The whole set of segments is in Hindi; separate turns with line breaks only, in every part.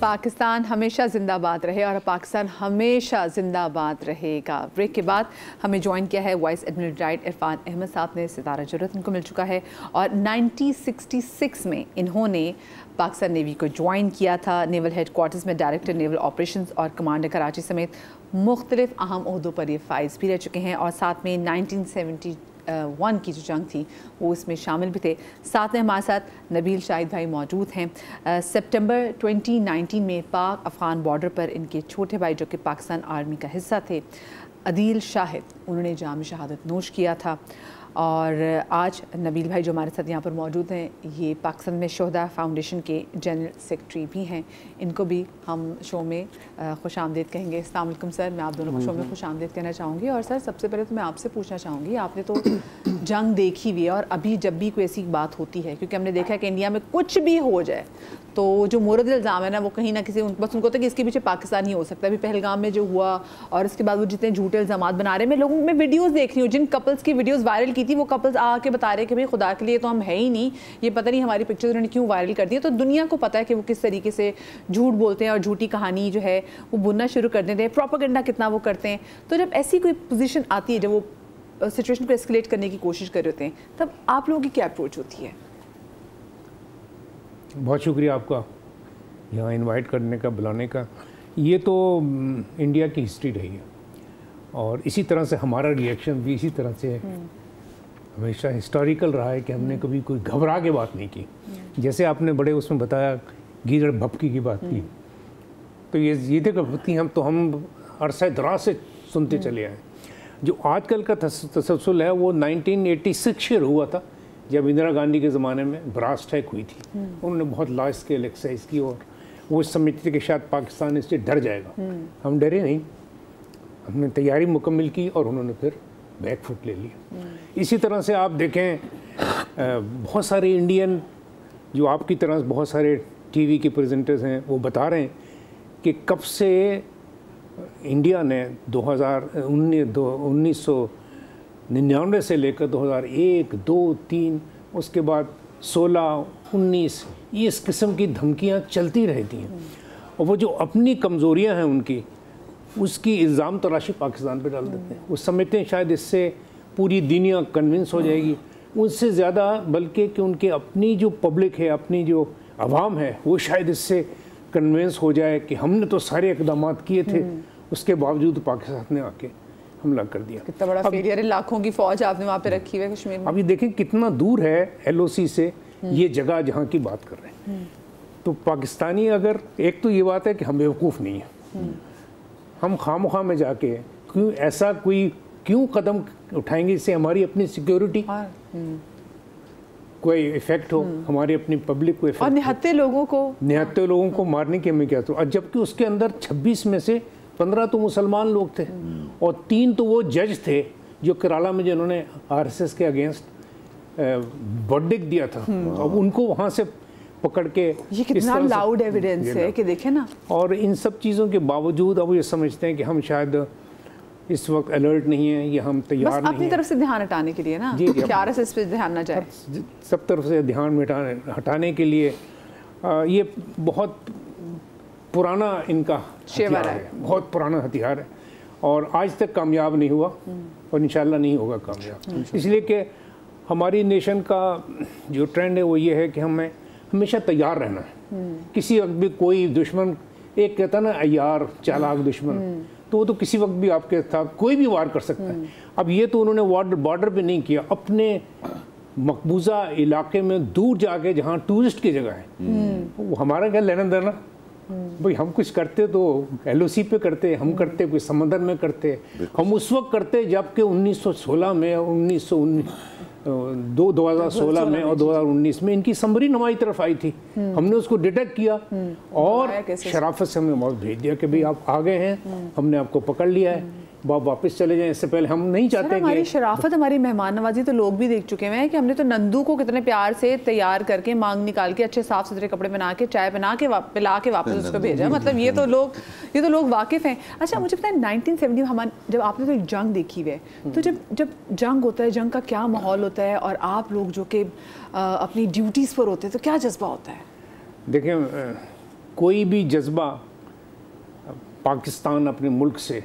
पाकिस्तान हमेशा जिंदाबाद रहे और पाकिस्तान हमेशा जिंदाबाद रहेगा। ब्रेक के बाद हमें ज्वाइन किया है vice admiral retired Irfan Ahmed sahab ने। सितारा जरूरत इनको मिल चुका है और 1966 में इन्होंने पाकिस्तान नेवी को ज्वाइन किया था। नेवल हेडक्वार्टर्स में डायरेक्टर नेवल ऑपरेशंस और कमांडर कराची समेत मुख्तलिफ अहम ओहदों पर ये फाइज भी रह चुके हैं और साथ में 1971 की जो जंग थी वो इसमें शामिल भी थे। साथ में हमारे साथ नबील शाहिद भाई मौजूद हैं। सितंबर 2019 में पाक अफ़गान बॉर्डर पर इनके छोटे भाई जो कि पाकिस्तान आर्मी का हिस्सा थे, अदील शाहिद, उन्होंने जाम शहादत नोश किया था। और आज नबील भाई जो हमारे साथ यहाँ पर मौजूद हैं, ये पाकिस्तान में शोहदा फाउंडेशन के जनरल सेक्रेटरी भी हैं। इनको भी हम शो में खुश आमदीद कहेंगे। अस्सलाम वालेकुम सर, मैं आप दोनों को शो में खुश आमदीद कहना चाहूँगी। और सर सबसे पहले तो मैं आपसे पूछना चाहूँगी, आपने तो जंग देखी हुई है और अभी जब भी कोई ऐसी बात होती है, क्योंकि हमने देखा है कि इंडिया में कुछ भी हो जाए तो जो मुरद इल्ज़ाम है ना वो कहीं ना किसी बस उनको होता है कि इसके पीछे पाकिस्तान ही हो सकता है। अभी पहलगाम में जो हुआ और इसके बाद वो जितने झूठे इल्ज़ाम बना रहे हैं, मैं लोगों में वीडियोस देख रही हूँ, जिन कपल्स की वीडियोस वायरल की थी वो कपल्स आके बता रहे हैं कि भाई खुदा के लिए तो हम है ही नहीं, ये पता नहीं हमारी पिक्चर्स उन्होंने क्यों वायरल कर दी है। तो दुनिया को पता है कि वो किस तरीके से झूठ बोलते हैं और झूठी कहानी जो है वो बुनना शुरू कर देते हैं, प्रोपेगेंडा कितना वो करते हैं। तो जब ऐसी कोई पोजीशन आती है, जब वो सिचुएशन को एस्केलेट करने की कोशिश कर रहे होते हैं, तब आप लोगों की क्या अप्रोच होती है?
बहुत शुक्रिया आपका यहाँ इनवाइट करने का, बुलाने का। ये तो इंडिया की हिस्ट्री रही है और इसी तरह से हमारा रिएक्शन भी इसी तरह से हमेशा हिस्टोरिकल रहा है कि हमने कभी कोई घबरा के बात नहीं की। जैसे आपने बड़े उसमें बताया गीदड़ भपकी की बात की, तो ये भपकी हम अरसा दराज से सुनते चले आए। जो आजकल का तसलसल है वो 1986 शुरू हुआ था, जब इंदिरा गांधी के ज़माने में ब्रास अटैक हुई थी। उन्होंने बहुत लार्ज स्केल एक्सरसाइज की और वो समझते थे कि शायद पाकिस्तान इससे डर जाएगा। हम डरे नहीं, हमने तैयारी मुकम्मल की और उन्होंने फिर बैक फुट ले लिया। इसी तरह से आप देखें बहुत सारे इंडियन जो आपकी तरह बहुत सारे टीवी के प्रेजेंटर्स हैं वो बता रहे हैं कि कब से इंडिया ने 1999 से लेकर 2001, 2, 3, उसके बाद 16, 19 ये इस किस्म की धमकियां चलती रहती हैं। और वो जो अपनी कमज़ोरियां हैं उनकी, उसकी इल्ज़ाम तराशी पाकिस्तान पे डाल देते हैं। वो समझते हैं शायद इससे पूरी दुनिया कन्विंस हो जाएगी। उनसे ज़्यादा बल्कि कि उनके अपनी जो पब्लिक है, अपनी जो आवाम है, वो शायद इससे कन्विंस हो जाए कि हमने तो सारे इक़दाम किए थे, उसके बावजूद पाकिस्तान ने आके हमला कर दिया।
कितना बड़ा फेलियर है, लाखों की फौज आपने वहाँ पे रखी हुई है कश्मीर में।
अभी देखें कितना दूर है LOC से ये जगह जहाँ की बात कर रहे हैं। तो पाकिस्तानी, अगर एक तो ये बात है कि हम बेवकूफ़ नहीं हैं, हम खामोखा में जाके क्यों ऐसा क्यों कदम उठाएंगे जिससे हमारी अपनी सिक्योरिटी कोई इफेक्ट हो, हमारी अपनी पब्लिक को इफेक्ट
और निहत्ते लोगों को
मारने की हमें क्या। तो जबकि उसके अंदर 26 में से 15 तो मुसलमान लोग थे और 3 तो वो जज थे जो केरला में जिन्होंने RSS के अगेंस्ट वर्डिक्ट दिया था। अब उनको वहाँ से पकड़ के,
ये कितना लाउड एविडेंस है कि देखें ना।
और इन सब चीज़ों के बावजूद अब ये समझते हैं कि हम शायद इस वक्त अलर्ट नहीं है, ये हम तैयार नहीं हैं।
अपनी तरफ से ध्यान हटाने के लिए ना,
जी,
कि RSS पे ध्यान ना जाए,
सब तरफ से ध्यान हटाने के लिए ये बहुत पुराना इनका हथियार है, बहुत पुराना हथियार है और आज तक कामयाब नहीं हुआ और इंशाल्लाह नहीं होगा कामयाब। इसलिए कि हमारी नेशन का जो ट्रेंड है वो ये है कि हमें हमेशा तैयार रहना है। किसी वक्त भी कोई दुश्मन, एक कहता ना अय्यार चालाक दुश्मन, तो वो तो किसी वक्त भी आपके साथ कोई भी वार कर सकता है। अब ये तो उन्होंने बॉर्डर पे नहीं किया, अपने मकबूजा इलाके में दूर जाके जहाँ टूरिस्ट की जगह है, वो हमारा क्या लेना देना। भाई हम कुछ करते तो LOC पे करते, हम करते कोई समंदर में करते, हम उस वक्त करते जबकि 1916 में 2016 में और 2019 में इनकी समरी हमारी तरफ आई थी। हमने उसको डिटेक्ट किया और शराफत से हमने मौत भेज दिया कि भाई आप आ गए हैं, हमने आपको पकड़ लिया है, आप वापस चले जाएं। इससे पहले हम नहीं चाहते।
हमारी शराफत, हमारी मेहमान नवाजी तो लोग भी देख चुके हैं कि हमने तो नंदू को कितने प्यार से तैयार करके, मांग निकाल के, अच्छे साफ सुथरे कपड़े बना के, चाय बना के, पिला के वापस उसको भेजा। मतलब ये तो लोग वाकिफ़ हैं। अच्छा, मुझे पता है 1970 में जब आपने तो एक जंग देखी हुई है, तो जब जंग होता है, जंग का क्या माहौल होता है और आप लोग जो कि अपनी ड्यूटीज़ पर होते हैं तो क्या जज्बा होता है?
देखिए कोई भी जज्बा पाकिस्तान अपने मुल्क से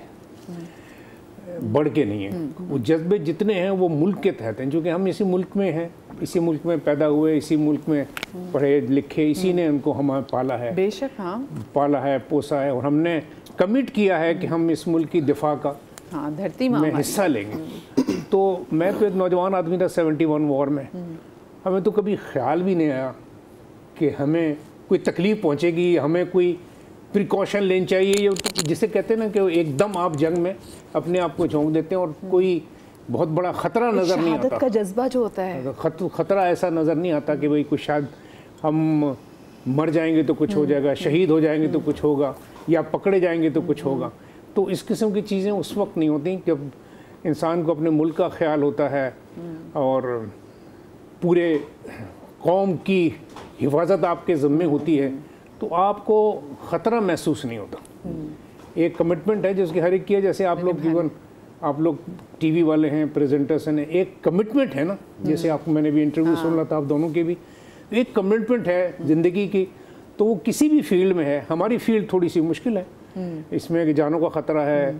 बढ़ के नहीं है। वो जज्बे जितने हैं वो मुल्क के तहत हैं, जो कि हम इसी मुल्क में हैं, इसी मुल्क में पैदा हुए, इसी मुल्क में पढ़े लिखे, इसी ने उनको हमें पाला है,
बेशक हाँ, पाला
है, पोसा है, और हमने कमिट किया है कि हम इस मुल्क की दिफा का
धरती
में हिस्सा लेंगे। तो मैं तो एक नौजवान आदमी था 71 वॉर में, हमें तो कभी ख्याल भी नहीं आया कि हमें कोई तकलीफ़ पहुंचेगी, हमें कोई प्रिकॉशन लेनी चाहिए। ये जिसे कहते हैं ना कि एकदम आप जंग में अपने आप को झोंक देते हैं और कोई बहुत बड़ा ख़तरा नज़र नहीं आता,
का जज्बा जो होता है,
ख़तरा ऐसा नज़र नहीं आता कि भाई कुछ शायद हम मर जाएंगे तो कुछ हो जाएगा, शहीद हो जाएंगे तो कुछ होगा, या पकड़े जाएंगे तो कुछ होगा। तो इस किस्म की चीज़ें उस वक्त नहीं होती जब इंसान को अपने मुल्क का ख्याल होता है और पूरे कौम की हिफाजत आपके ज़िम्मे होती है, तो आपको ख़तरा महसूस नहीं होता। एक कमिटमेंट है जिसकी हर एक की है, जैसे आप लोग जीवन, आप लोग टीवी वाले हैं, प्रेजेंटर्स हैं, एक कमिटमेंट है ना, जैसे आपको मैंने भी इंटरव्यू सुन रहा था आप दोनों के भी, एक कमिटमेंट है ज़िंदगी की। तो वो किसी भी फील्ड में है, हमारी फील्ड थोड़ी सी मुश्किल है, इसमें कि जानों का ख़तरा है,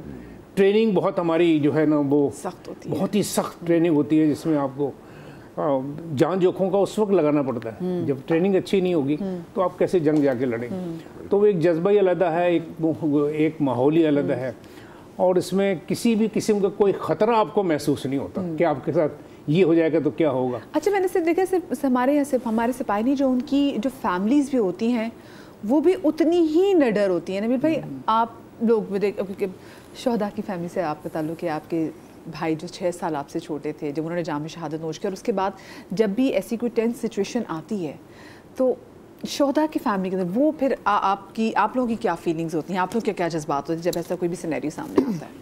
ट्रेनिंग बहुत हमारी जो है ना वो
सख्त होती है,
बहुत ही सख्त ट्रेनिंग होती है, जिसमें आपको जान जोखों का उस वक्त लगाना पड़ता है। जब ट्रेनिंग अच्छी नहीं होगी तो आप कैसे जंग जाके लड़ेंगे। तो वो एक जज्बा ही अलग है, एक माहौल ही अलग है, और इसमें किसी भी किस्म का कोई ख़तरा आपको महसूस नहीं होता कि आपके साथ ये हो जाएगा तो क्या होगा।
अच्छा, मैंने सिर्फ देखा, सिर्फ हमारे यहाँ सिर्फ हमारे सिपाही नहीं, जो उनकी जो फैमिलीज़ भी होती हैं वो भी उतनी ही निडर होती हैं। नबील भाई, आप लोग क्योंकि शहदा की फैमिली से आपका ताल्लुक़ है, आपके भाई जो 6 साल आपसे छोटे थे, जब उन्होंने जाम में शहादत नोश की, और उसके बाद जब भी ऐसी कोई टेंस सिचुएशन आती है तो शहदा की फैमिली के अंदर वो फिर आप लोगों की क्या फीलिंग्स होती हैं, आप लोग क्या जज्बात होते हैं जब ऐसा कोई भी सिनेरियो सामने आता है?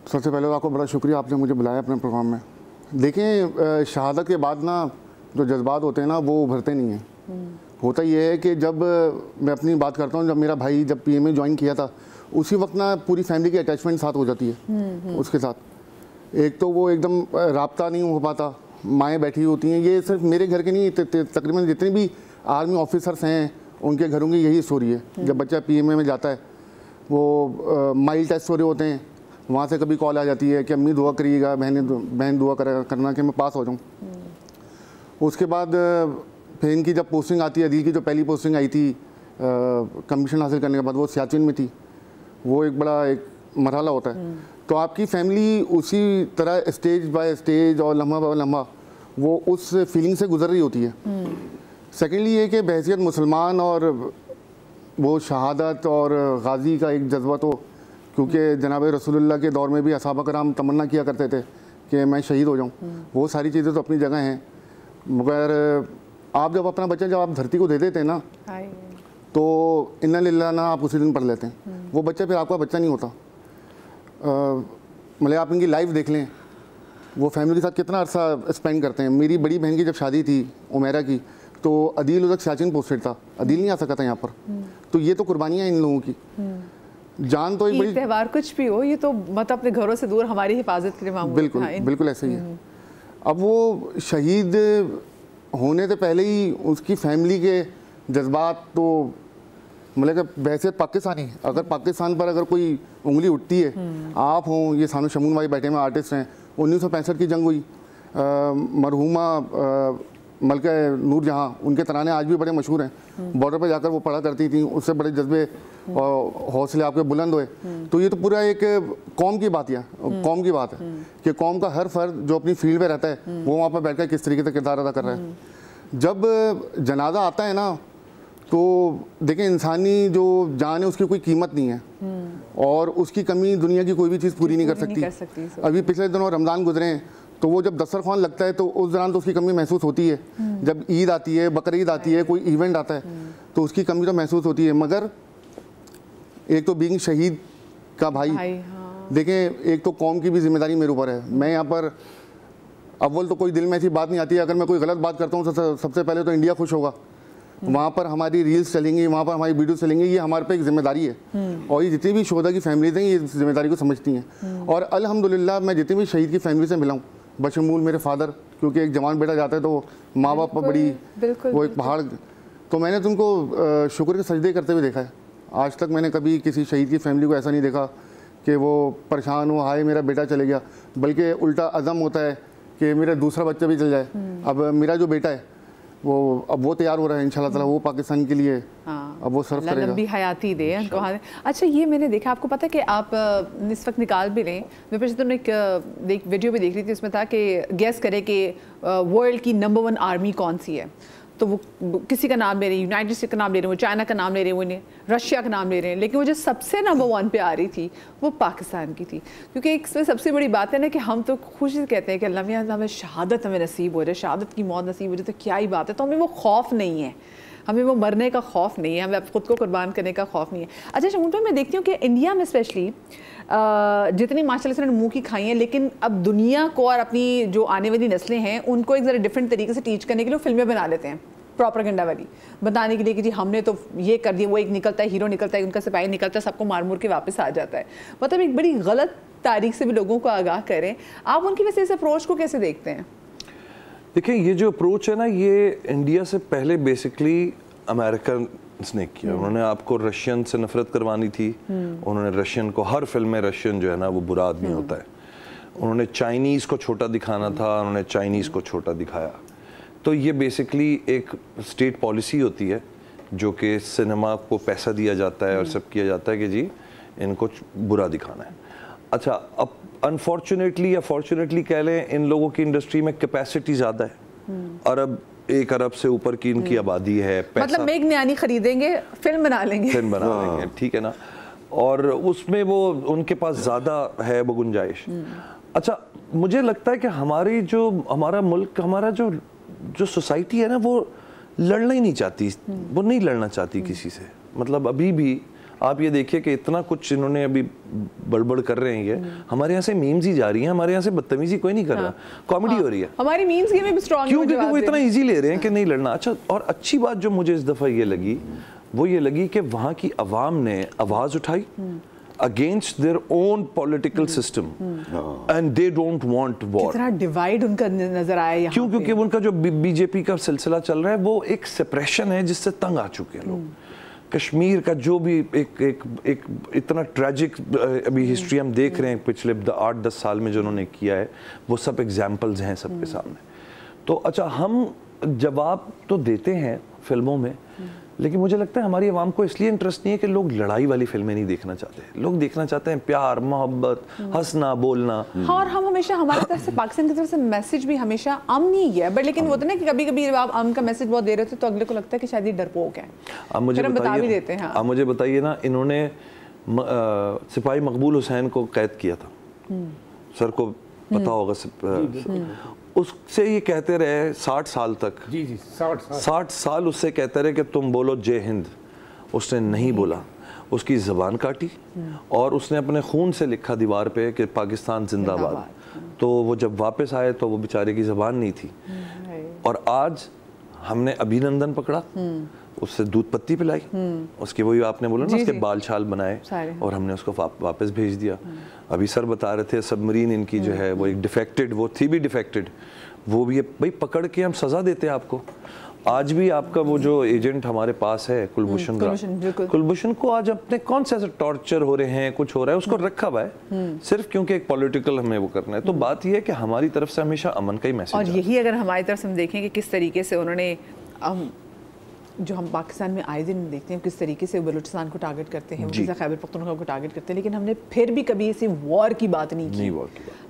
सबसे पहले तो आपको बड़ा शुक्रिया, आपने मुझे बुलाया अपने प्रोग्राम में। देखें, शहादत के बाद ना जो जज्बात होते हैं ना वो उभरते नहीं हैं। होता ये है कि जब मैं अपनी बात करता हूँ, जब मेरा भाई जब PMA ज्वाइन किया था, उसी वक्त ना पूरी फैमिली की अटैचमेंट साथ हो जाती है उसके साथ। एक तो वो एकदम राब्ता नहीं हो पाता, माएँ बैठी होती हैं, ये सिर्फ मेरे घर के नहीं, तकरीबन जितने भी आर्मी ऑफिसर्स हैं उनके घरों की यही स्टोरी है। जब बच्चा PMA में जाता है, वो माइल टेस्ट हो रहे होते हैं, वहाँ से कभी कॉल आ जाती है कि अम्मी दुआ करिएगा, बहन दुआ करना कि मैं पास हो जाऊँ। उसके बाद फिर इनकी जब पोस्टिंग आती है, अदील की जो पहली पोस्टिंग आई थी कमीशन हासिल करने के बाद, वो सियाचिन में थी। वो एक बड़ा एक मरहला होता है। तो आपकी फैमिली उसी तरह स्टेज बाय स्टेज और लम्हा बाय लम्हा वो उस फीलिंग से गुजर रही होती है। सेकेंडली ये कि बहैसियत मुसलमान और वो शहादत और गाजी का एक जज्बा, तो क्योंकि जनाब रसूलुल्लाह के दौर में भी असहाबा कराम तमन्ना किया करते थे कि मैं शहीद हो जाऊँ, वो सारी चीज़ें तो अपनी जगह हैं। मगर आप जब अपना बच्चा जब आप धरती को दे देते हैं ना, तो इन्ना लिल्लाह ना आप उसी दिन पढ़ लेते हैं। वो बच्चा फिर आपका बच्चा नहीं होता। मतलब आप इनकी लाइफ देख लें, वो फैमिली के साथ कितना अर्सा स्पेंड करते हैं। मेरी बड़ी बहन की जब शादी थी उमेरा की, तो अदील उधर सियाचिन पोस्टेड था, अदील नहीं आ सका था यहाँ पर। तो ये तो कुर्बानियाँ इन लोगों की जान, तो एक बड़ी
त्यौहार कुछ भी हो, ये तो मतलब अपने घरों से दूर हमारी हिफाजत के लिए मामूल।
बिल्कुल बिल्कुल ऐसे ही है। अब वो शहीद होने से पहले ही उसकी फैमिली के जज्बात, तो मतलब बहैसियत पाकिस्तानी, अगर पाकिस्तान पर अगर कोई उंगली उठती है, आप हों, ये सानू शमून भाई बैठे में आर्टिस्ट हैं, 1965 की जंग हुई, मरहूमा मलका नूरजहां, उनके तराने आज भी बड़े मशहूर हैं। बॉर्डर पर जाकर वो पढ़ा करती थी, उससे बड़े जज्बे और हौसले आपके बुलंद हुए। तो ये तो पूरा एक कौम की बात है, कौम की बात है कि कौम का हर फर्द जो अपनी फील्ड में रहता है वो वहाँ पर बैठकर किस तरीके से किरदार अदा कर रहा है। जब जनाजा आता है ना, तो देखें, इंसानी जो जान है उसकी कोई कीमत नहीं है, और उसकी कमी दुनिया की कोई भी चीज़ पूरी नहीं कर सकती। अभी पिछले दिनों रमज़ान गुजरे हैं, तो वो जब दस्तरखान लगता है तो उस दौरान तो उसकी कमी महसूस होती है। जब ईद आती है, बकरीद आती है, कोई इवेंट आता है, तो उसकी कमी तो महसूस होती है। मगर एक तो बीइंग शहीद का भाई, देखें, एक तो कौम की भी जिम्मेदारी मेरे ऊपर है। मैं यहाँ पर अव्वल तो कोई दिल में ऐसी बात नहीं आती है, अगर मैं कोई गलत बात करता हूँ तो सबसे पहले तो इंडिया खुश होगा, वहाँ पर हमारी रील्स चलेंगी, वहाँ पर हमारी वीडियो चलेंगी, ये हमारे पे एक जिम्मेदारी है। और ये जितनी भी शोधा की फैमिलीज हैं ये जिम्मेदारी को समझती हैं। और अल्हम्दुलिल्लाह मैं जितनी भी शहीद की फैमिली से मिला हूँ, बशमूल मेरे फादर, क्योंकि एक जवान बेटा जाता है तो माँ बाप पर बड़ी वो एक पहाड़, तो मैंने तुमको शुक्र के सजदे करते हुए देखा है। आज तक मैंने कभी किसी शहीद की फैमिली को ऐसा नहीं देखा कि वो परेशान हो, हाय मेरा बेटा चले गया, बल्कि उल्टा अज़म होता है कि मेरा दूसरा बच्चा भी चल जाए। अब मेरा जो बेटा है वो तैयार हो रहा है इंशाल्लाह ताला, वो पाकिस्तान के लिए अब वो सर्व करेगा।
लंबी हयाती दे उनको। अच्छा, ये मैंने देखा, आपको पता है कि आप इस वक्त निकाल भी लें, मैं पिछले दिनों एक वीडियो भी देख रही थी, उसमें था कि गैस करे कि वर्ल्ड की नंबर 1 आर्मी कौन सी है, तो वो किसी का नाम ले रहे हैं, यूनाइटेड स्टेट का नाम ले रहे हैं, वो चाइना का नाम ले रहे हैं, वो रशिया का नाम ले रहे हैं, लेकिन वो जो सबसे नंबर 1 पे आ रही थी वो पाकिस्तान की थी। क्योंकि इसमें सबसे बड़ी बात है ना कि हम तो खुशी से कहते हैं कि अल्लाह मियां हमें शहादत हमें नसीब हो जाए, शहादत की मौत नसीब हो जाए, तो क्या ही बात है। तो हमें वो खौफ नहीं है, हमें वो मरने का खौफ नहीं है, हमें खुद को कुर्बान करने का खौफ नहीं है। अच्छा, उन पर मैं देखती हूँ कि इंडिया में स्पेशली जितनी माशाल्लाह से उन्होंने मुँह की खाई हैं, लेकिन अब दुनिया को और अपनी जो आने वाली नस्लें हैं उनको एक ज़रा डिफरेंट तरीके से टीच करने के लिए फिल्में बना लेते हैं, प्रोपेगेंडा वाली, बताने के लिए कि जी हमने तो ये कर दिया, वो एक निकलता है, हीरो निकलता है, उनका सिपाही निकलता है, सबको मार मुर के वापस आ जाता है। मतलब एक बड़ी गलत तारीख से भी लोगों को आगाह करें। आप उनकी वैसे इस अप्रोच को कैसे देखते हैं?
देखिए, ये जो अप्रोच है ना, ये इंडिया से पहले बेसिकली अमेरिकन ने किया। उन्होंने आपको रशियन से नफरत करवानी थी, उन्होंने रशियन को, हर फिल्म में रशियन जो है ना वो बुरा आदमी होता है। उन्होंने चाइनीज़ को छोटा दिखाना था, उन्होंने चाइनीज़ को छोटा दिखाया। तो ये बेसिकली एक स्टेट पॉलिसी होती है जो कि सिनेमा को पैसा दिया जाता है और सब किया जाता है कि जी इनको बुरा दिखाना है। अच्छा, अब अनफॉर्चुनेटली या फॉर्चुनेटली कह लें, इन लोगों की इंडस्ट्री में कैपेसिटी ज़्यादा है। 1 अरब से ऊपर की इनकी आबादी है, पैसा,
मतलब मेघ न्यानी खरीदेंगे, फिल्म बना लेंगे,
ठीक है ना, और उसमें वो उनके पास ज़्यादा है वो गुंजाइश। अच्छा, मुझे लगता है कि हमारा मुल्क, हमारा जो सोसाइटी है ना, वो लड़ना ही नहीं चाहती, वो नहीं लड़ना चाहती किसी से। मतलब अभी भी आप ये देखिए कि इतना कुछ इन्होंने अभी बड़बड़ कर रहे हैं, ये हमारे यहाँ से मीम्स ही जा रही हैं, हमारे यहाँ से बदतमीजी कोई नहीं कर रहा, कॉमेडी हो रही है।
हमारी मीम्स गेम में भी स्ट्रांग,
क्यों? क्योंकि वो इतना इजी ले रहे हैं कि नहीं लड़ना। अच्छा, और अच्छी बात जो मुझे इस दफ़ा ये लगी वो ये लगी कि वहाँ की अवाम ने आवाज़ उठाई against their own political system and they don't want war।
कितना डिवाइड उनका नजर आया यहाँ।
क्यों? क्योंकि उनका जो बीजेपी का सिलसिला चल रहा है वो एक सेपरेशन है जिससे तंग आ चुके हैं लोग। कश्मीर का जो भी एक इतना ट्रैजिक अभी हिस्ट्री हम देख रहे हैं पिछले 8-10 साल में जो उन्होंने किया है, वो सब एग्जाम्पल्स हैं सबके सामने। तो अच्छा, हम जवाब तो देते हैं फिल्मों में, लेकिन मुझे लगता है हमारी आवाम को इसलिए इंटरेस्ट नहीं है कि लोग लड़ाई वाली फिल्में नहीं देखना चाहते। लोग देखना चाहते हैं प्यार, मोहब्बत, हंसना, बोलना।
हाँ, और हम हमेशा, हमारी तरफ से, पाकिस्तान की तरफ से मैसेज भी हमेशा अमन ही है, बट लेकिन वो तो ना कि कभी कभी आप अमन का मैसेज बहुत दे रहे थे तो अगले को लगता है कि शायद ये डरपोक है।
अब मुझे बताइए ना, इन्होंने सिपाही मकबूल हुसैन को कैद किया था, सर को पता होगा, उससे ये कहते रहे 60 साल तक।
जी
60 साल उससे कहते रहे कि तुम बोलो जय हिंद, उसने नहीं बोला, उसकी ज़बान काटी और उसने अपने खून से लिखा दीवार पे कि पाकिस्तान जिंदाबाद। तो वो जब वापस आए तो वो बेचारे की ज़बान नहीं थी, और आज हमने अभिनंदन पकड़ा, उससे दूध पत्ती पिलाई, उसके वही आपने बोला ना, उसके बाल छाल बनाए और हमने उसको वापस भेज दिया। अभी सर बता रहे थे सबमरीन इनकी जो है वो एक डिफेक्टेड, वो थी भी डिफेक्टेड, वो भी भाई पकड़ के हम सज़ा देते हैं आपको। आज भी आपका वो जो एजेंट हमारे पास है कुलभूषण को आज अपने कौन से ऐसे टॉर्चर हो रहे हैं, कुछ हो रहा है, उसको रखा हुआ है सिर्फ क्योंकि एक पॉलिटिकल हमें वो करना है। तो बात ये है कि हमारी तरफ से हमेशा अमन का ही मैसेज,
और यही अगर हमारी तरफ से हम देखें कि किस तरीके से उन्होंने जो हम पाकिस्तान में आए दिन देखते हैं किस तरीके से बलूचिस्तान को टारगेट करते हैं, खैबर पख्तूनख्वा को टारगेट करते हैं, लेकिन हमने फिर भी कभी ऐसी वॉर की बात नहीं की।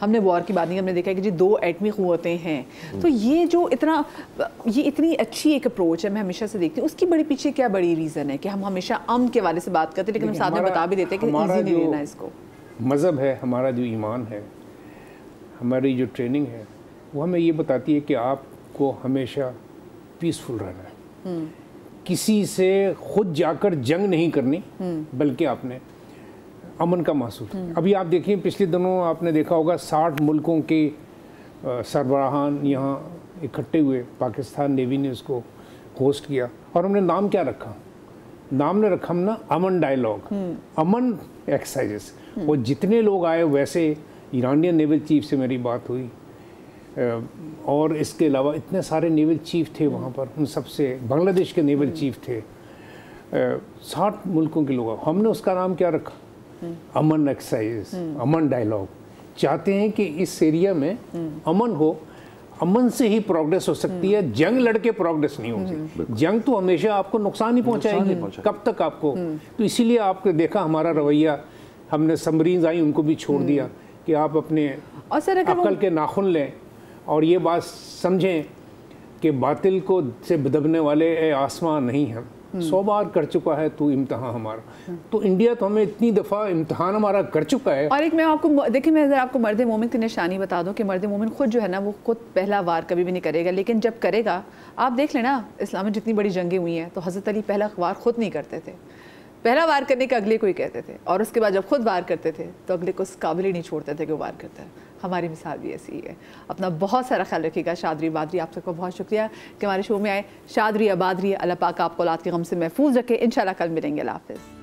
हमने वॉर की बात नहीं, हमने देखा कि जी 2 एटमी क़ुव्वतें हैं। तो ये जो इतनी अच्छी एक अप्रोच है, मैं हमेशा से देखती हूँ, उसकी बड़ी पीछे क्या बड़ी रीज़न है कि हम हमेशा अमन के वाले से बात करते हैं, लेकिन हम साथ में बता भी देते हैं कि ईज़ी नहीं लेना इसको।
मज़हब है, हमारा जो ईमान है, हमारी जो ट्रेनिंग है, वो हमें ये बताती है कि आपको हमेशा पीसफुल रहना है, किसी से खुद जाकर जंग नहीं करनी, बल्कि आपने अमन का महसूस। अभी आप देखिए, पिछले दिनों आपने देखा होगा 60 मुल्कों के सरबराहान यहाँ इकट्ठे हुए, पाकिस्तान नेवी ने उसको होस्ट किया, और हमने नाम क्या रखा? नाम ने रखा हमने अमन डायलॉग, अमन एक्सरसाइजेस। और जितने लोग आए, वैसे ईरानियन नेवल चीफ से मेरी बात हुई और इसके अलावा इतने सारे नेवल चीफ थे वहाँ पर, उन सबसे बांग्लादेश के नेवल चीफ थे, 60 मुल्कों के लोग। हमने उसका नाम क्या रखा? अमन एक्सरसाइज, अमन डायलॉग। चाहते हैं कि इस एरिया में अमन हो, अमन से ही प्रोग्रेस हो सकती है, जंग लड़के प्रोग्रेस नहीं हो सकती। जंग तो हमेशा आपको नुकसान ही पहुंचाएगी, कब तक आपको। तो इसीलिए आपने देखा हमारा रवैया, हमने सबमरीन्स आई उनको भी छोड़ दिया कि आप अपने अक्ल के नाखून लें और ये बात समझें कि बातिल को से दबने वाले आसमान नहीं हम। 100 बार कर चुका है तू इम्तिहान हमारा। तो इंडिया तो हमें इतनी दफ़ा इम्तिहान हमारा कर चुका है।
और एक मैं आपको देखिए, मैं आपको मर्द मोमिन की निशानी बता दूं कि मर्द मोमिन खुद जो है ना, वो खुद पहला वार कभी भी नहीं करेगा, लेकिन जब करेगा, आप देख लेना इस्लाम में जितनी बड़ी जंगें हुई हैं तो हज़रत अली पहला वार खुद नहीं करते थे, पहला वार करने के अगले को ही कहते थे, और उसके बाद जब खुद वार करते थे तो अगले को उस काबिल ही नहीं छोड़ते थे कि वो वार करता है। हमारी मिसाल भी ऐसी ही है। अपना बहुत सारा ख्याल रखिएगा। शादरी बादरी, आप सबका बहुत शुक्रिया कि हमारे शो में आए। शादरी आबादरी, अल्लाह पाक आपको औलाद के गम से महफूज रखे। इंशाल्लाह कल मिलेंगे। अल्लाह हाफ़िज़।